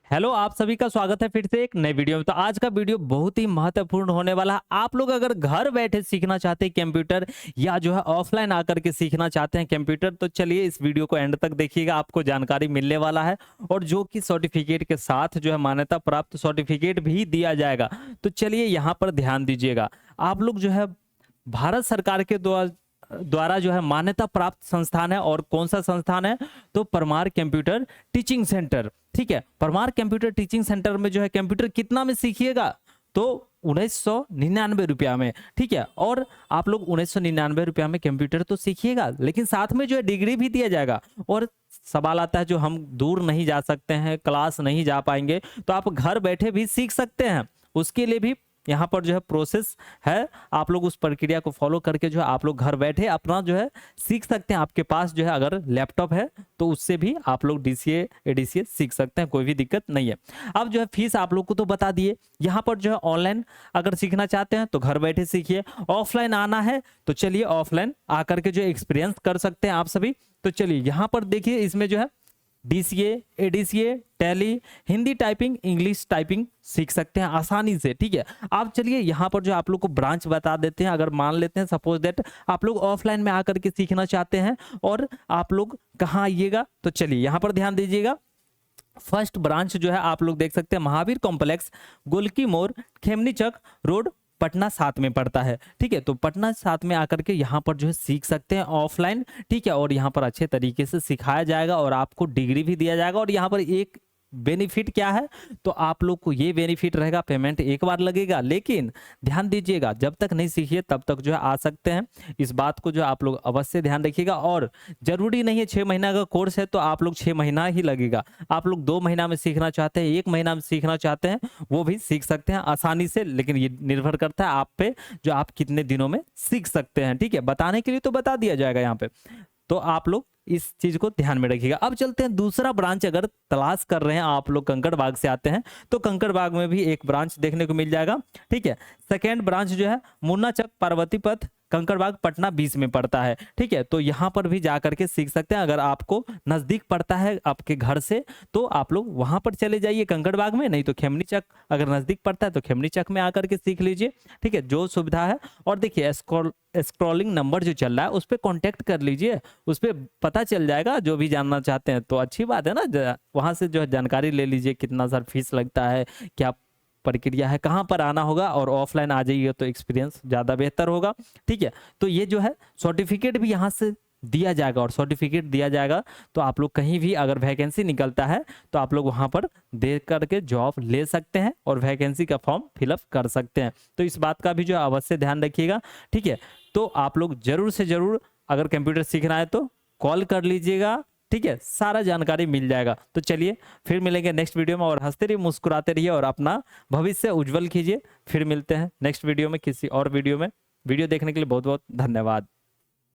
Hello, आप सभी का स्वागत है फिर से एक नए वीडियो में। तो आज का वीडियो बहुत ही महत्वपूर्ण होने वाला है। आप लोग अगर घर बैठे सीखना चाहते हैं कंप्यूटर या जो है ऑफलाइन आकर के सीखना चाहते हैं कंप्यूटर, तो चलिए इस वीडियो को एंड तक देखिएगा, आपको जानकारी मिलने वाला है। और जो कि सर्टिफिकेट के साथ जो है मान्यता प्राप्त सर्टिफिकेट भी दिया जाएगा। तो चलिए यहाँ पर ध्यान दीजिएगा। आप लोग जो है भारत सरकार के द्वारा जो है मान्यता प्राप्त संस्थान है। और कौन सा संस्थान है? तो परमार कंप्यूटर टीचिंग सेंटर। ठीक है, परमार कंप्यूटर टीचिंग सेंटर में जो है कंप्यूटर कितना में सीखिएगा? तो 1999 रुपया में। ठीक है, और आप लोग 1999 रुपया में कंप्यूटर तो सीखिएगा, लेकिन साथ में जो है डिग्री भी दिया जाएगा। और सवाल आता है, जो हम दूर नहीं जा सकते हैं, क्लास नहीं जा पाएंगे, तो आप घर बैठे भी सीख सकते हैं। उसके लिए भी यहाँ पर जो है प्रोसेस है। आप लोग उस प्रक्रिया को फॉलो करके जो है आप लोग घर बैठे अपना जो है सीख सकते हैं। आपके पास जो है अगर लैपटॉप है तो उससे भी आप लोग डीसीए एडीसीए सीख सकते हैं, कोई भी दिक्कत नहीं है। अब जो है फीस आप लोग को तो बता दिए। यहाँ पर जो है ऑनलाइन अगर सीखना चाहते हैं तो घर बैठे सीखिए। ऑफलाइन आना है तो चलिए ऑफलाइन आकर के जो एक्सपीरियंस कर सकते हैं आप सभी। तो चलिए यहाँ पर देखिए, इसमें जो है DCA ADCA tally Hindi typing English typing सीख सकते हैं आसानी से। ठीक है, आप चलिए यहाँ पर जो आप लोग को ब्रांच बता देते हैं। अगर मान लेते हैं सपोज दैट आप लोग ऑफलाइन में आकर के सीखना चाहते हैं और आप लोग कहाँ आइएगा, तो चलिए यहाँ पर ध्यान दीजिएगा। फर्स्ट ब्रांच जो है आप लोग देख सकते हैं महावीर कॉम्प्लेक्स, गोलकी मोड़, खेमनी चक रोड, पटना 7 में पड़ता है। ठीक है, तो पटना 7 में आकर के यहाँ पर जो है सीख सकते हैं ऑफलाइन। ठीक है, और यहाँ पर अच्छे तरीके से सिखाया जाएगा और आपको डिग्री भी दिया जाएगा। और यहाँ पर एक बेनिफिट क्या है, तो आप लोग को ये बेनिफिट रहेगा, पेमेंट एक बार लगेगा, लेकिन ध्यान दीजिएगा जब तक नहीं सीखिए तब तक जो है आ सकते हैं। इस बात को जो आप लोग अवश्य ध्यान रखिएगा। और जरूरी नहीं है 6 महीना का कोर्स है तो आप लोग 6 महीना ही लगेगा। आप लोग 2 महीना में सीखना चाहते हैं, 1 महीना में सीखना चाहते हैं, वो भी सीख सकते हैं आसानी से। लेकिन ये निर्भर करता है आप पे, जो आप कितने दिनों में सीख सकते हैं। ठीक है, बताने के लिए तो बता दिया जाएगा यहाँ पे, तो आप लोग इस चीज को ध्यान में रखिएगा। अब चलते हैं दूसरा ब्रांच। अगर तलाश कर रहे हैं आप लोग कंकड़ बाग से आते हैं तो कंकड़ बाग में भी एक ब्रांच देखने को मिल जाएगा। ठीक है, सेकेंड ब्रांच जो है मुन्ना चक पार्वती पथ कंकड़ बाग पटना 20 में पड़ता है। ठीक है, तो यहाँ पर भी जा करके सीख सकते हैं। अगर आपको नजदीक पड़ता है आपके घर से तो आप लोग वहां पर चले जाइए कंकड़ बाग में, नहीं तो खेमनी चक अगर नजदीक पड़ता है तो खेमनी चक में आकर के सीख लीजिए। ठीक है, जो सुविधा है। और देखिए स्क्रॉलिंग नंबर जो चल रहा है उस पर कॉन्टेक्ट कर लीजिए, उस पर पता चल जाएगा जो भी जानना चाहते हैं। तो अच्छी बात है ना, वहां से जो है जानकारी ले लीजिए, कितना सर फीस लगता है, क्या प्रक्रिया है, कहाँ पर आना होगा। और ऑफलाइन आ जाइए तो एक्सपीरियंस ज़्यादा बेहतर होगा। ठीक है, तो ये जो है सर्टिफिकेट भी यहाँ से दिया जाएगा। और सर्टिफिकेट दिया जाएगा तो आप लोग कहीं भी अगर वैकेंसी निकलता है तो आप लोग वहाँ पर दे करके जॉब ले सकते हैं और वैकेंसी का फॉर्म फिलअप कर सकते हैं। तो इस बात का भी जो अवश्य ध्यान रखिएगा। ठीक है, तो आप लोग जरूर से जरूर अगर कंप्यूटर सीखना है तो कॉल कर लीजिएगा। ठीक है, सारा जानकारी मिल जाएगा। तो चलिए फिर मिलेंगे नेक्स्ट वीडियो में, और हंसते रहिए मुस्कुराते रहिए और अपना भविष्य उज्जवल कीजिए। फिर मिलते हैं नेक्स्ट वीडियो में किसी और वीडियो में। वीडियो देखने के लिए बहुत बहुत धन्यवाद।